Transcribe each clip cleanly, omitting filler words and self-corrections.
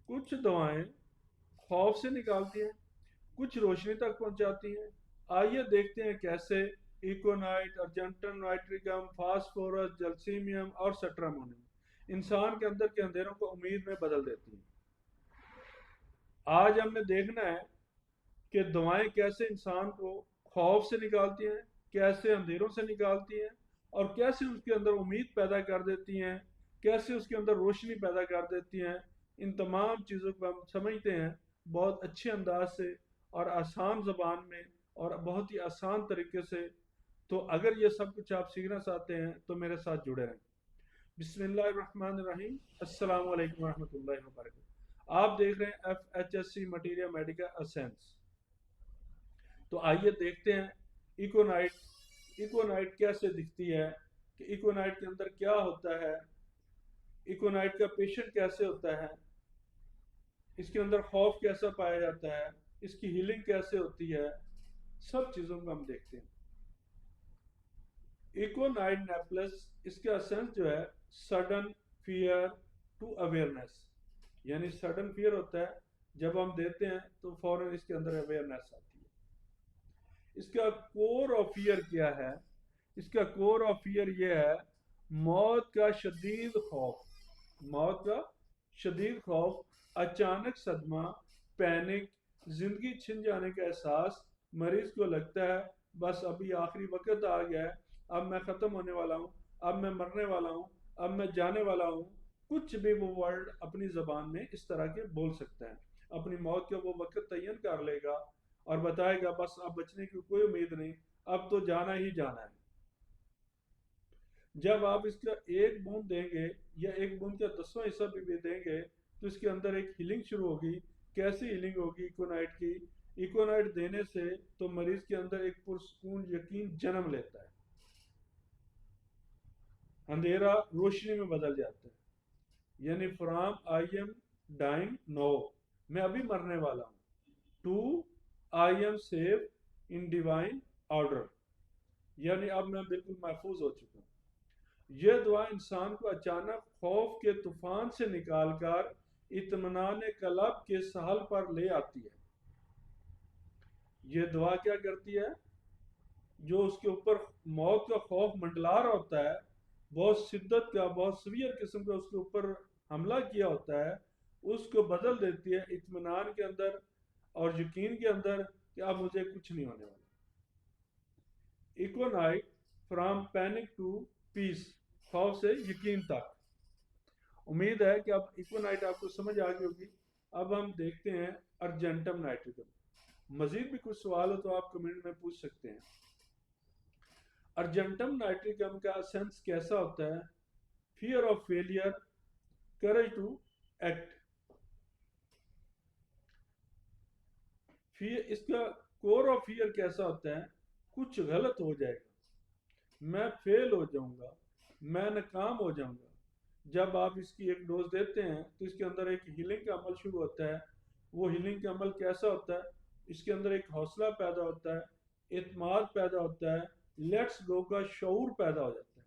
कुछ दवाएं खौफ से निकालती हैं, कुछ रोशनी तक पहुंचाती हैं। आइए देखते हैं कैसे इकोनाइट, अर्जेंटम नाइट्रिकम, फास्फोरस, जलसीमियम और सट्रामोनियम इंसान के अंदर के अंधेरों को उम्मीद में बदल देती हैं। आज हमने देखना है कि दवाएं कैसे इंसान को खौफ से निकालती हैं, कैसे अंधेरों से निकालती हैं, और कैसे उसके अंदर उम्मीद पैदा कर देती हैं, कैसे उसके अंदर रोशनी पैदा कर देती हैं। इन तमाम चीज़ों को हम समझते हैं बहुत अच्छे अंदाज से और आसान ज़बान में और बहुत ही आसान तरीके से। तो अगर ये सब कुछ आप सीखना चाहते हैं तो मेरे साथ जुड़े रहें। बिस्मिल्लाहिर्रहमानिर्रहीम, अस्सलाम वालेकुम रहमतुल्लाहि व बरकातहू। आप देख रहे हैं FHSC मटीरियल मेडिकल असेंस। तो आइए देखते हैं इकोनाइट इकोनाइट कैसे दिखती है, कि इकोनाइट के अंदर क्या होता है, इकोनाइट का पेशेंट कैसे होता है, इसके अंदर खौफ कैसा पाया जाता है, इसकी हीलिंग कैसे होती है, सब चीज़ों को हम देखते हैं। इकोनाइट नेपलस, इसका सेंस जो है सडन फियर टू अवेयरनेस, यानी सडन फियर होता है जब हम देते हैं तो फौरन इसके अंदर अवेयरनेस आती है। इसका कोर ऑफ फियर क्या है? इसका कोर ऑफ फियर यह है मौत का शदीद खौफ, मौत का शदीद खौफ, अचानक सदमा, पैनिक, जिंदगी छिन जाने का एहसास। मरीज को लगता है बस अभी आखिरी वक्त आ गया है, अब मैं ख़त्म होने वाला हूँ, अब मैं मरने वाला हूँ, अब मैं जाने वाला हूँ। कुछ भी वो वर्ड अपनी ज़बान में इस तरह के बोल सकता है, अपनी मौत का वो वक्त तयन कर लेगा और बताएगा बस अब बचने की कोई उम्मीद नहीं, अब तो जाना ही जाना है। जब आप इसका एक बूंद देंगे या एक बूंद का 10वां हिस्सा भी देंगे तो इसके अंदर एक हीलिंग शुरू होगी। कैसी हीलिंग होगी इकोनाइट की? इकोनाइट देने से तो मरीज के अंदर एक पुरसकून यकीन जन्म लेता है, अंधेरा रोशनी में बदल जाता है। यानी from I am dying no, मैं अभी मरने वाला हूँ, to I am safe in divine order, यानी अब मैं बिल्कुल महफूज हो चुका हूँ। यह दुआ इंसान को अचानक खौफ के तूफान से निकालकर इत्मीनान कल्ब के साहल पर ले आती है। यह दुआ क्या करती है? जो उसके ऊपर मौत का खौफ मंडला रहा होता है, बहुत शिद्दत का, बहुत सीवियर किस्म का उसके ऊपर हमला किया होता है, उसको बदल देती है इत्मीनान के अंदर और यकीन के अंदर कि अब मुझे कुछ नहीं होने वाला। इकोनाइट फ्रॉम पैनिक टू पीस, खौफ से यकीन तक। उम्मीद है कि अब इकोनाइट आपको समझ आ गई होगी। अब हम देखते हैं अर्जेंटम नाइट्रिकम। मजीद भी कुछ सवाल हो तो आप कमेंट में पूछ सकते हैं। अर्जेंटम नाइट्रिकम का सेंस कैसा होता है? Fear of failure, courage to act. Fear, इसका कोर ऑफ फियर कैसा होता है? कुछ गलत हो जाएगा, मैं फेल हो जाऊंगा, मैं नाकाम हो जाऊंगा। जब आप इसकी एक डोज देते हैं तो इसके अंदर एक हीलिंग का अमल शुरू होता है। वो हीलिंग का अमल कैसा होता है? इसके अंदर एक हौसला पैदा होता है, एतमाद पैदा होता है, लेट्स गो का शऊर पैदा हो जाता है।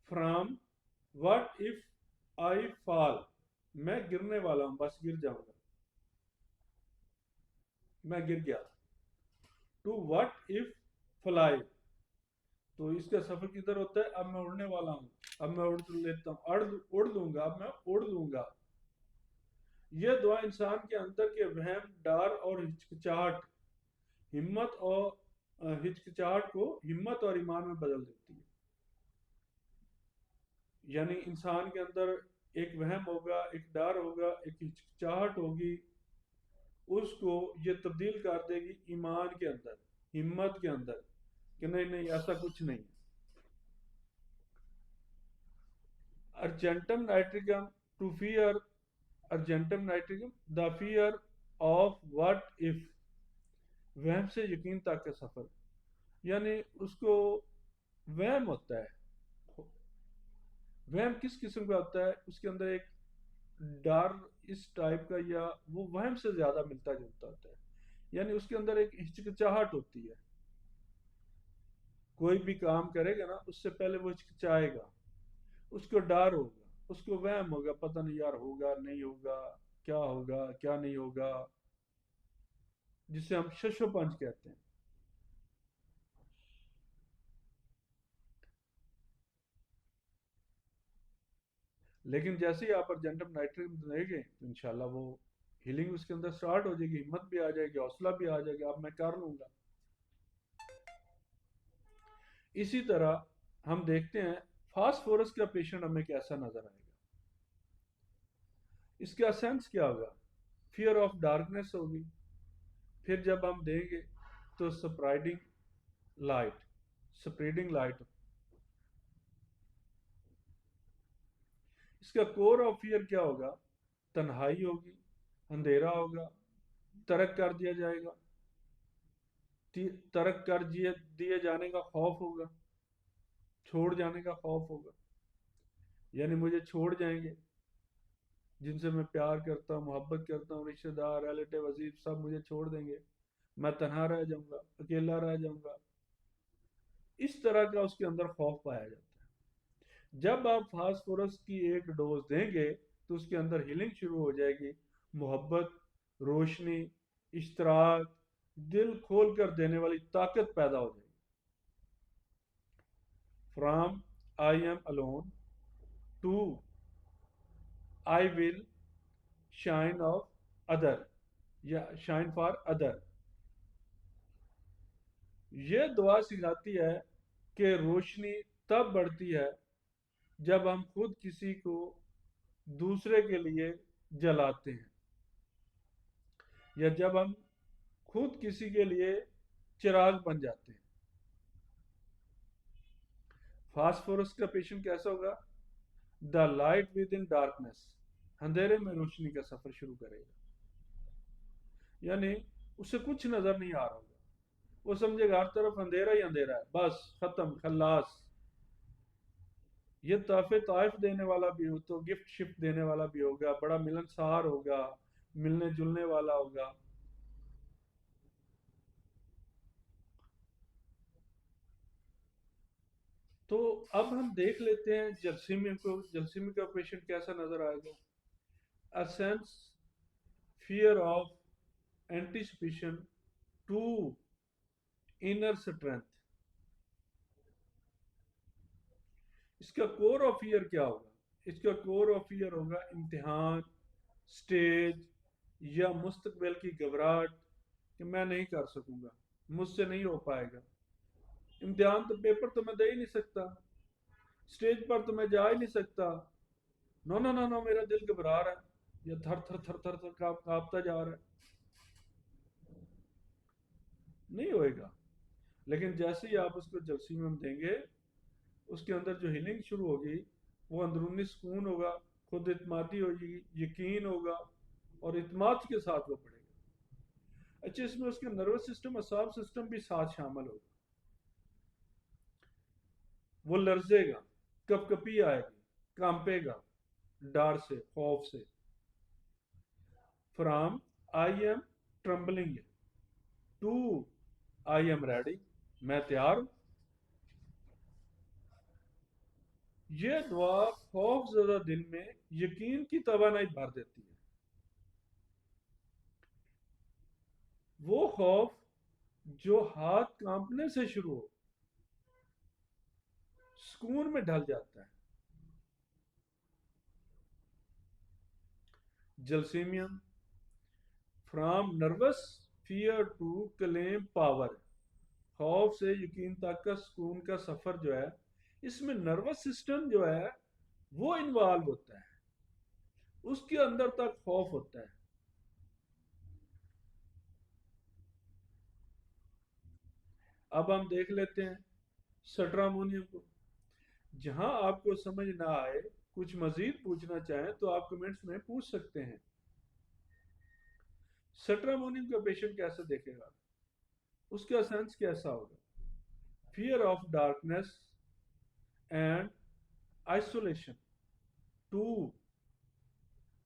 From what if I fall, मैं गिरने वाला हूं, बस गिर जाऊंगा, मैं गिर गया। टू व्हाट इफ फ्लाई, तो इसका सफर किधर होता है? अब मैं उड़ने वाला हूँ, अब मैं उड़ लेता हूँ, उड़ लूंगा, अब मैं उड़ लूंगा। यह दुआ इंसान के अंदर के वहम, डर और हिचकिचाहट, हिम्मत और हिचकिचाहट को हिम्मत और ईमान में बदल देती है। यानी इंसान के अंदर एक वहम होगा, एक डर होगा, एक हिचकिचाहट होगी, उसको ये तब्दील कर देगी ईमान के अंदर, हिम्मत के अंदर, कि नहीं नहीं ऐसा कुछ नहीं। Argentum nitricum to fear, argentum nitricum the fear of what if, वहम से यकीन तक का सफर। यानी उसको वहम होता है। वहम किस किस्म का होता है? उसके अंदर एक डर इस टाइप का, या वो वहम से ज्यादा मिलता जुलता होता है। यानी उसके अंदर एक हिचकिचाहट होती है। कोई भी काम करेगा ना उससे पहले वो हिचकिचाएगा, उसको डर होगा, उसको वहम होगा, पता नहीं यार होगा नहीं होगा, क्या नहीं होगा, जिसे हम शशोपंच कहते हैं। लेकिन जैसे ही आप अर्जेंटम नाइट्रेट देंगे तो इंशाल्लाह वो हीलिंग उसके अंदर स्टार्ट हो जाएगी, हिम्मत भी आ जाएगी, हौसला भी आ जाएगा, अब मैं कर लूंगा। इसी तरह हम देखते हैं फास्फोरस का पेशेंट हमें कैसा नजर आएगा। इसका सेंस क्या होगा? फियर ऑफ डार्कनेस होगी। फिर जब हम देंगे तो लाइट स्प्रेडिंग लाइट। इसका कोर ऑफ फियर क्या होगा? तन्हाई होगी, अंधेरा होगा, तरक कर दिया जाएगा, तरक कर दिए जाने का खौफ होगा, छोड़ जाने का खौफ होगा। यानी मुझे छोड़ जाएंगे, जिनसे मैं प्यार करता हूँ, मोहब्बत करता हूँ, रिश्तेदार, रिलेटिव, अजीज, सब मुझे छोड़ देंगे, मैं तन्हा रह जाऊंगा, अकेला रह जाऊंगा। इस तरह का उसके अंदर खौफ पाया जाता है। जब आप फास्फोरस की एक डोज देंगे तो उसके अंदर हीलिंग शुरू हो जाएगी, मोहब्बत, रोशनी, इश्तराक, दिल खोल कर देने वाली ताकत पैदा हो जाएगी। From I am alone to I will shine of other, या शाइन फॉर अदर। ये दुआ सिखाती है कि रोशनी तब बढ़ती है जब हम खुद किसी को दूसरे के लिए जलाते हैं, या जब हम खुद किसी के लिए चिराग बन जाते हैं। फास्फोरस का पेशेंट कैसा होगा? The light with in darkness, अंधेरे में रोशनी का सफर शुरू करेगा। यानी उसे कुछ नजर नहीं आ रहा होगा, वो समझेगा हर तरफ अंधेरा ही अंधेरा है, बस खत्म खल्लास। ये तोहफे ताइफ देने वाला भी हो तो गिफ्ट शिफ्ट देने वाला भी होगा, बड़ा मिलनसार होगा, मिलने जुलने वाला होगा। तो अब हम देख लेते हैं जलसीमी को, जलसीमी का पेशेंट कैसा नजर आएगा। A sense fear of anticipation to inner strength. इसका कोर ऑफ फियर क्या होगा? इसका कोर ऑफ फियर होगा इम्तिहान, स्टेज, या मुस्तकबिल की घबराहट कि मैं नहीं कर सकूंगा, मुझसे नहीं हो पाएगा। इम्तिहान तो पेपर तो मैं दे ही नहीं सकता, स्टेज पर तो मैं जा ही नहीं सकता, नो नो नो नो, मेरा दिल घबरा रहा है, या थर थर थर थर थर कांपता जा रहा है, नहीं होएगा। लेकिन जैसे ही आप उसको जलसीम देंगे, उसके अंदर जो हीलिंग शुरू होगी, वो अंदरूनी सुकून होगा, खुद इतमादी होगी, यकीन होगा, और इतमाद के साथ वो पड़ेगा। अच्छा, इसमें उसके नर्वस सिस्टम, असाब सिस्टम भी साथ शामिल होगा। वो लर्जेगा, कपकपी आएगी, कांपेगा डर से, खौफ से। From I am trembling to I am ready, मैं तैयार हूं। ये दुआ खौफ ज़दा दिल में यकीन की तवानाई भर देती है। वो खौफ जो हाथ कांपने से शुरू हो, सुकून में ढल जाता है। जलसीमियम, from nervous fear to claim power, खौफ से यकीन तक का सुकून का सफर जो है, इसमें नर्वस सिस्टम जो है वो इन्वॉल्व होता है, उसके अंदर तक खौफ होता है। अब हम देख लेते हैं सट्रामोनियम को। जहां आपको समझ ना आए, कुछ मजीद पूछना चाहें तो आप कमेंट्स में पूछ सकते हैं। सट्रामोनियम का पेशेंट कैसे देखेगा? उसका सेंस कैसा होगा? Fear of darkness and isolation to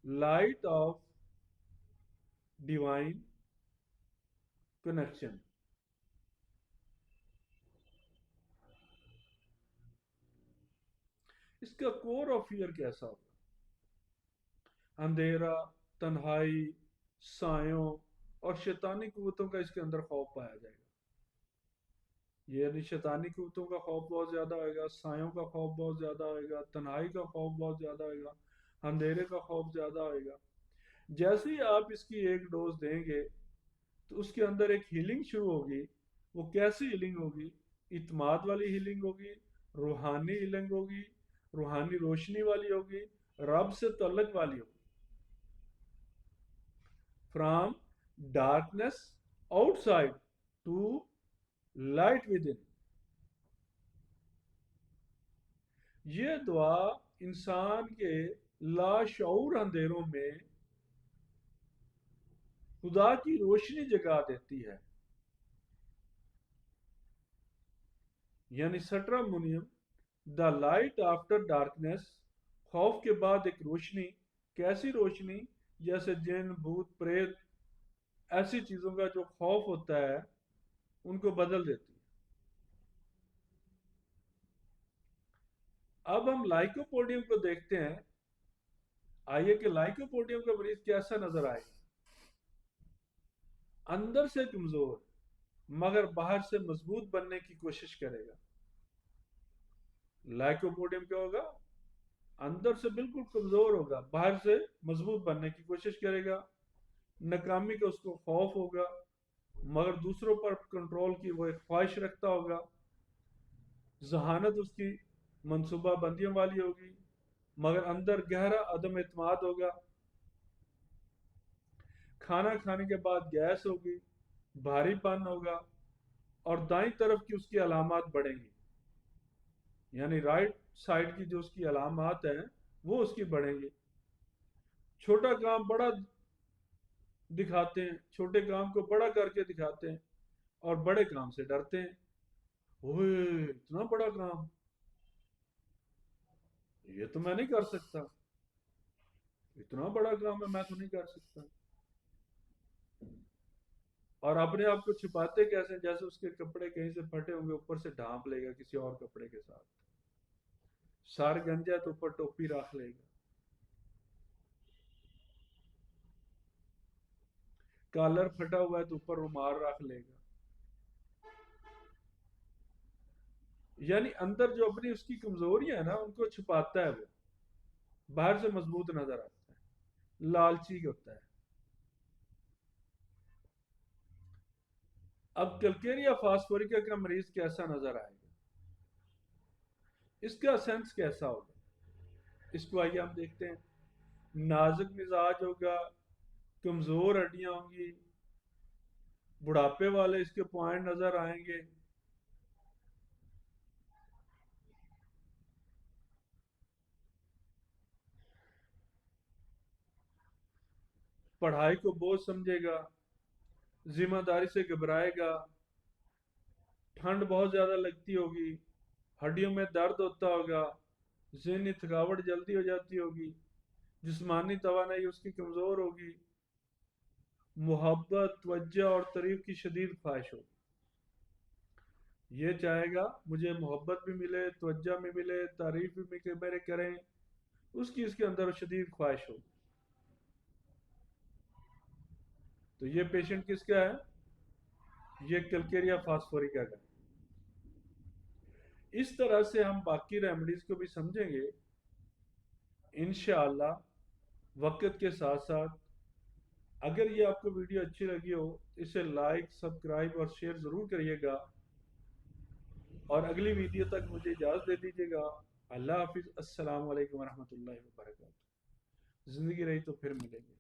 light of divine connection. इसका कोर ऑफ फियर कैसा होगा? अंधेरा, तन्हाई, सायों और शैतानी कुव्वतों का इसके अंदर खौफ पाया जाएगा। यानी शैतानी कुव्वतों का खौफ बहुत ज़्यादा होगा, सायों का खौफ बहुत ज़्यादा होगा, तन्हाई का खौफ बहुत ज़्यादा होगा, अंधेरे का खौफ ज़्यादा होगा। जैसे ही आप इसकी एक डोज देंगे तो उसके अंदर एक हीलिंग शुरू होगी। वो कैसी हीलिंग होगी? इत्माद वाली हीलिंग होगी, रूहानी हीलिंग होगी, रूहानी रोशनी वाली होगी, रब से तल्लक वाली होगी। From darkness outside to light within. ये दुआ इंसान के लाशऊर अंधेरों में खुदा की रोशनी जगा देती है। यानी सट्रामुनियम, द लाइट आफ्टर डार्कनेस, खौफ के बाद एक रोशनी। कैसी रोशनी? जैसे जिन, भूत, प्रेत, ऐसी चीजों का जो खौफ होता है उनको बदल देती है। अब हम लाइकोपोडियम को देखते हैं। आइए कि लाइकोपोडियम का मरीज कैसा नजर आएगा। अंदर से कमजोर मगर बाहर से मजबूत बनने की कोशिश करेगा। लाइकोपोडियम क्या होगा? अंदर से बिल्कुल कमजोर होगा, बाहर से मजबूत बनने की कोशिश करेगा। नाकामी का उसको खौफ होगा मगर दूसरों पर कंट्रोल की वो एक ख्वाहिश रखता होगा। जहानत उसकी मनसूबा बंदियों वाली होगी मगर अंदर गहरा अदम एतमाद होगा। खाना खाने के बाद गैस होगी, भारीपन होगा और दाईं तरफ की उसकी अलामात बढ़ेंगी। यानी राइट साइड की जो उसकी अलामात हैं वो उसकी बढ़ेंगी। छोटा काम बड़ा दिखाते हैं, छोटे काम को बड़ा करके दिखाते हैं और बड़े काम से डरते हैं। ओए इतना बड़ा काम, ये तो मैं नहीं कर सकता। इतना बड़ा काम है, मैं तो नहीं कर सकता। और अपने आप को छिपाते कैसे? जैसे उसके कपड़े कहीं से फटे होंगे, ऊपर से ढांप लेगा किसी और कपड़े के साथ। सर गंजा है तो ऊपर टोपी रख लेगा। कॉलर फटा हुआ है तो ऊपर रुमाल रख लेगा। यानी अंदर जो अपनी उसकी कमजोरियां है ना उनको छुपाता है वो। बाहर से मजबूत नजर आता है, लालची होता है। अब कैलकेरिया फास्फोरिका का मरीज कैसा नजर आएगा? इसका सेंस कैसा होगा? इसको आइए हम देखते हैं। नाजुक मिजाज होगा, कमजोर हड्डियां होंगी, बुढ़ापे वाले इसके पॉइंट नजर आएंगे। पढ़ाई को बोझ समझेगा, जिम्मेदारी से घबराएगा, ठंड बहुत ज्यादा लगती होगी, हड्डियों में दर्द होता होगा, ज़हनी थकावट जल्दी हो जाती होगी, जिस्मानी तवानाई उसकी कमजोर होगी, मोहब्बत, तवज्जो और तारीफ की शदीद ख्वाहिश होगी। ये चाहेगा मुझे मोहब्बत भी मिले, तवज्जो भी मिले, तारीफ भी मेरे करें, उसकी इसके अंदर शदीद ख्वाहिश होगी। तो ये पेशेंट किसका है? ये कैलकेरिया फास्फोरिका का। इस तरह से हम बाकी रेमेडीज को भी समझेंगे इंशाअल्लाह वक्त के साथ साथ। अगर ये आपको वीडियो अच्छी लगी हो इसे लाइक, सब्सक्राइब और शेयर ज़रूर करिएगा और अगली वीडियो तक मुझे इजाज़त दे दीजिएगा। अल्लाह हाफिज़। अस्सलाम वालेकुम रहमतुल्लाहि व बरकातहू। ज़िंदगी रही तो फिर मिलेंगे।